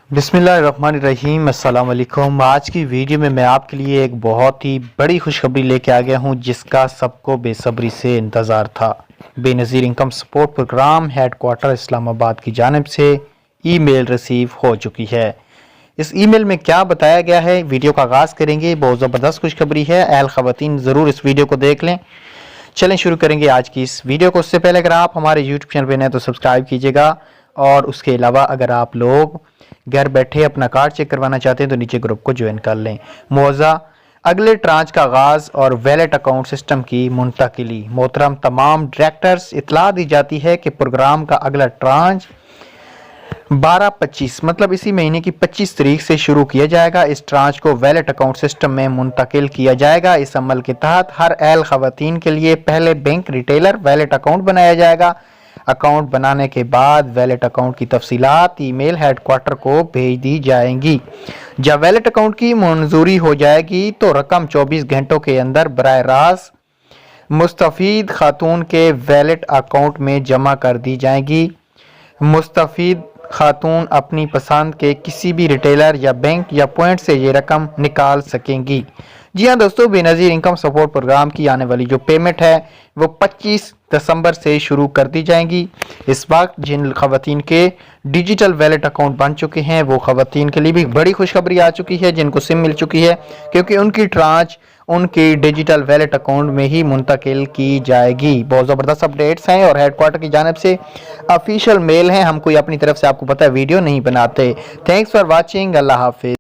बिस्मिल्लाहिर्रहमानिर्रहीम। अस्सलाम वालेकुम। आज की वीडियो में मैं आपके लिए एक बहुत ही बड़ी खुशखबरी लेके आ गया हूं जिसका सबको बेसब्री से इंतज़ार था। Benazir income support programme headquarter Islamabad की जानिब से ईमेल रिसीव हो चुकी है। इस ईमेल में क्या बताया गया है, वीडियो का आगाज़ करेंगे। बहुत ज़बरदस्त खुशखबरी है, अहल ख़वातीन ज़रूर इस वीडियो को देख लें। चलें शुरू करेंगे आज की इस वीडियो को। उससे पहले अगर आप हमारे यूट्यूब चैनल पर नए तो सब्सक्राइब कीजिएगा, और उसके अलावा अगर आप लोग घर बैठे अपना कार्ड चेक करवाना चाहते हैं तो नीचे ग्रुप को ज्वाइन कर लें। मुआवजा अगले ट्रांच का आगाज़ और वैलेट अकाउंट सिस्टम की मुंतकिली। मोहतरम तमाम डायरेक्टर्स, इतला दी जाती है कि प्रोग्राम का अगला ट्रांच 12-25 मतलब इसी महीने की 25 तारीख से शुरू किया जाएगा। इस ट्रांच को वैलेट अकाउंट सिस्टम में मुंतकिल किया जाएगा। इस अमल के तहत हर अहल ख़वातीन के लिए पहले बैंक रिटेलर वैलेट अकाउंट बनाया जाएगा। अकाउंट बनाने के बाद वैलेट अकाउंट की तफसीलात ईमेल हेडक्वार्टर को भेज दी जाएंगी। जब वैलेट अकाउंट की मंजूरी हो जाएगी तो रकम 24 घंटों के अंदर बराह रास्त मुस्तफीद खातून के वैलेट अकाउंट में जमा कर दी जाएगी। मुस्तफीद खातून अपनी पसंद के किसी भी रिटेलर या बैंक या पॉइंट से ये रकम निकाल सकेंगी। जी हाँ दोस्तों, बेनज़ीर इनकम सपोर्ट प्रोग्राम की आने वाली जो पेमेंट है वो 25 दिसंबर से शुरू कर दी जाएंगी। इस वक्त जिन ख़वातीन के डिजिटल वैलेट अकाउंट बन चुके हैं वो ख़वातीन के लिए भी बड़ी खुशखबरी आ चुकी है, जिनको सिम मिल चुकी है, क्योंकि उनकी ट्रांच उनकी डिजिटल वैलेट अकाउंट में ही मुंतकिल की जाएगी। बहुत ज़बरदस्त अपडेट्स हैं और हेडक्वार्टर की जानिब से ऑफिशियल मेल हैं। हम कोई अपनी तरफ से, आपको पता है, वीडियो नहीं बनाते। Thanks for watching. अल्लाह हाफिज़।